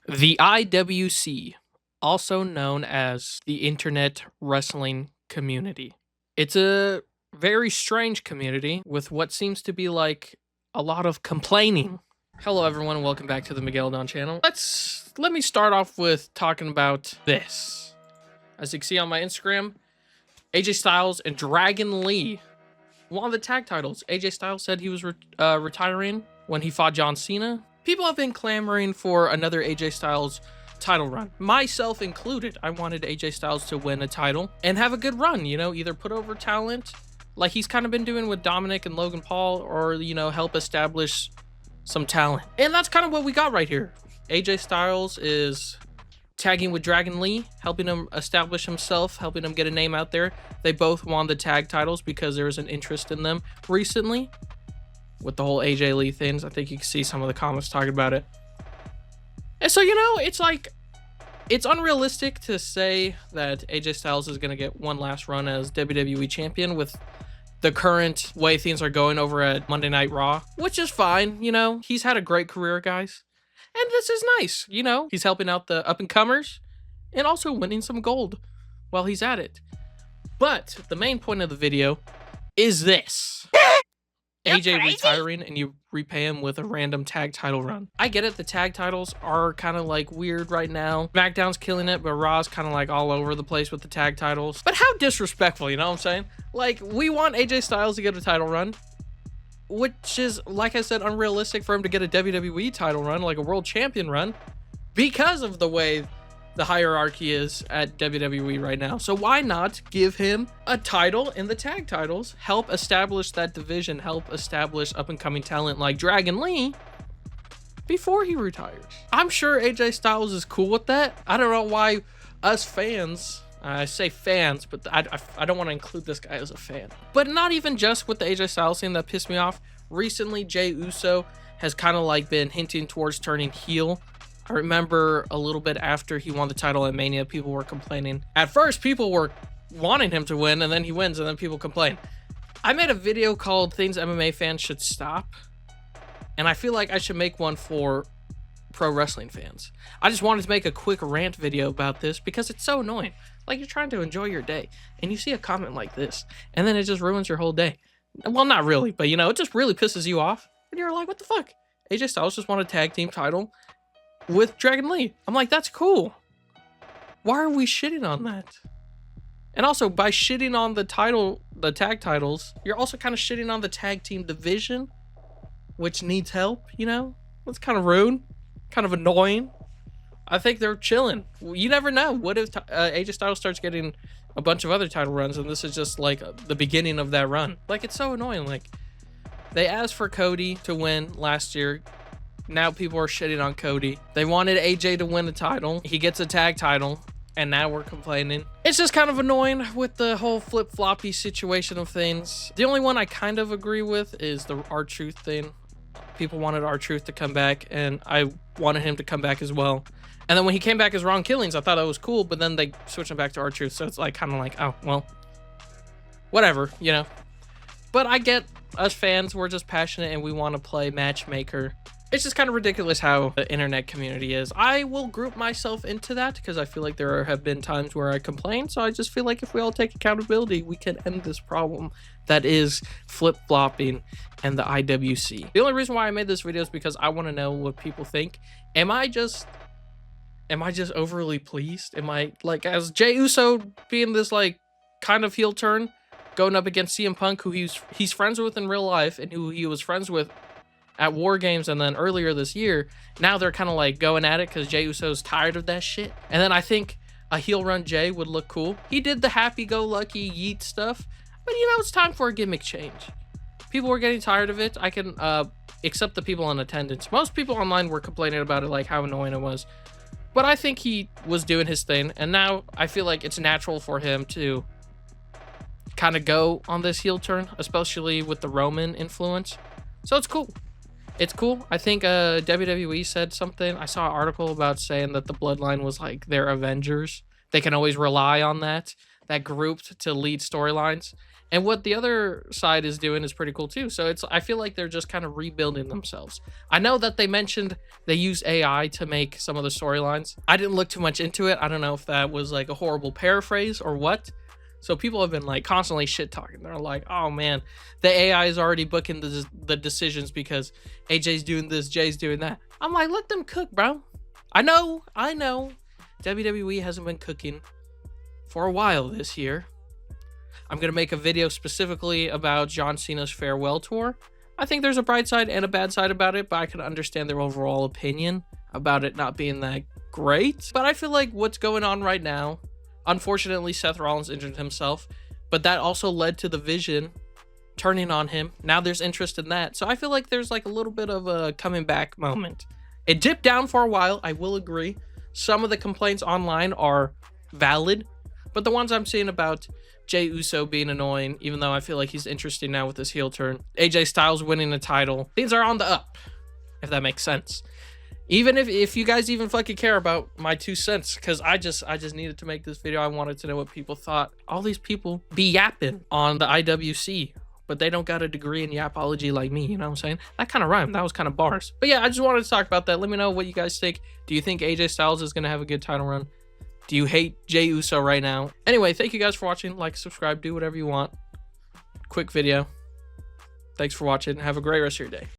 The IWC, also known as the Internet Wrestling Community. It's a very strange community with what seems to be like a lot of complaining. Hello everyone and welcome back to the Miguel Don channel. Let me start off with talking about this. As you can see on my Instagram, AJ Styles and Dragon Lee won the tag titles. AJ Styles said he was retiring when he fought John Cena. People have been clamoring for another AJ Styles title run, myself included. I wanted AJ Styles to win a title and have a good run, you know, either put over talent like he's kind of been doing with Dominic and Logan Paul, or, you know, help establish some talent. And that's kind of what we got right here. AJ Styles is tagging with Dragon Lee, helping him establish himself, helping him get a name out there. They both won the tag titles because there was an interest in them recently with the whole AJ Lee things. I think you can see some of the comments talking about it. And so, you know, it's like, it's unrealistic to say that AJ Styles is going to get one last run as WWE champion with the current way things are going over at Monday Night Raw, which is fine. You know, he's had a great career, guys. And this is nice, you know, he's helping out the up-and-comers and also winning some gold while he's at it. But the main point of the video is this. AJ retiring and you repay him with a random tag title run. I get it, the tag titles are kind of like weird right now. SmackDown's killing it, but Raw's kind of like all over the place with the tag titles. But how disrespectful, you know what I'm saying? Like, we want AJ Styles to get a title run, which is, like I said, unrealistic for him to get a WWE title run, like a world champion run, because of the way the hierarchy is at WWE right now. So why not give him a title in the tag titles, help establish that division, help establish up-and-coming talent like Dragon Lee before he retires? I'm sure AJ Styles is cool with that. I don't know why us fans, I say fans, but I don't want to include this guy as a fan. But not even just with the AJ Styles thing that pissed me off. Recently, Jey Uso has kind of like been hinting towards turning heel. I remember a little bit after he won the title at Mania, people were complaining. At first, people were wanting him to win, and then he wins, and then people complain. I made a video called Things MMA Fans Should Stop, and I feel like I should make one for pro wrestling fans. I just wanted to make a quick rant video about this because it's so annoying. Like, you're trying to enjoy your day, and you see a comment like this, and then it just ruins your whole day. Well, not really, but, you know, it just really pisses you off, and you're like, what the fuck? AJ Styles just won a tag team title with Dragon Lee. I'm like, that's cool. Why are we shitting on that? And also, by shitting on the tag titles, you're also kind of shitting on the tag team division, which needs help, you know? That's kind of rude, kind of annoying. I think they're chilling. You never know. What if AJ Styles starts getting a bunch of other title runs and this is just like the beginning of that run? Like, it's so annoying. Like, they asked for Cody to win last year. Now people are shitting on Cody. They wanted AJ to win the title. He gets a tag title, and now we're complaining. It's just kind of annoying with the whole flip-floppy situation of things. The only one I kind of agree with is the R-Truth thing. People wanted R-Truth to come back, and I wanted him to come back as well. And then when he came back as Ron Killings, I thought that was cool, but then they switched him back to R-Truth, so it's like kind of like, oh, well, whatever, you know. But I get us fans, we're just passionate, and we want to play matchmaker. It's just kind of ridiculous how the internet community is. I will group myself into that because I feel like there have been times where I complain. So I just feel like if we all take accountability, we can end this problem that is flip-flopping and the IWC. The only reason why I made this video is because I want to know what people think. Am I just overly pleased? Am I like, as Jey Uso being this like kind of heel turn, going up against CM Punk, who he's friends with in real life and who he was friends with at War Games, and then earlier this year, now they're kind of like going at it because Jey Uso's tired of that shit. And then I think a heel run Jey would look cool. He did the happy-go-lucky yeet stuff, but you know, it's time for a gimmick change. People were getting tired of it. I can accept the people in attendance. Most people online were complaining about it, like how annoying it was. But I think he was doing his thing, and now I feel like it's natural for him to kind of go on this heel turn, especially with the Roman influence. So it's cool. It's cool. I think WWE said something. I saw an article about saying that the Bloodline was like their Avengers. They can always rely on that group to lead storylines. And what the other side is doing is pretty cool too. So I feel like they're just kind of rebuilding themselves. I know that they mentioned they use AI to make some of the storylines. I didn't look too much into it. I don't know if that was like a horrible paraphrase or what. So people have been like constantly shit talking. They're like, oh man, the AI is already booking the decisions because AJ's doing this, Jay's doing that. I'm like, let them cook, bro. I know. WWE hasn't been cooking for a while this year. I'm going to make a video specifically about John Cena's farewell tour. I think there's a bright side and a bad side about it, but I can understand their overall opinion about it not being that great. But I feel like what's going on right now, unfortunately, Seth Rollins injured himself, but that also led to the Vision turning on him. Now there's interest in that. So I feel like there's like a little bit of a coming back moment. It dipped down for a while, I will agree. Some of the complaints online are valid, but the ones I'm seeing about Jey Uso being annoying, even though I feel like he's interesting now with this heel turn, AJ Styles winning the title, things are on the up, if that makes sense. Even if you guys even fucking care about my 2 cents, because I just needed to make this video. I wanted to know what people thought. All these people be yapping on the IWC, but they don't got a degree in yapology like me, you know what I'm saying? That kind of rhymed. That was kind of bars. But yeah, I just wanted to talk about that. Let me know what you guys think. Do you think AJ Styles is going to have a good title run? Do you hate Jey Uso right now? Anyway, thank you guys for watching. Like, subscribe, do whatever you want. Quick video. Thanks for watching. Have a great rest of your day.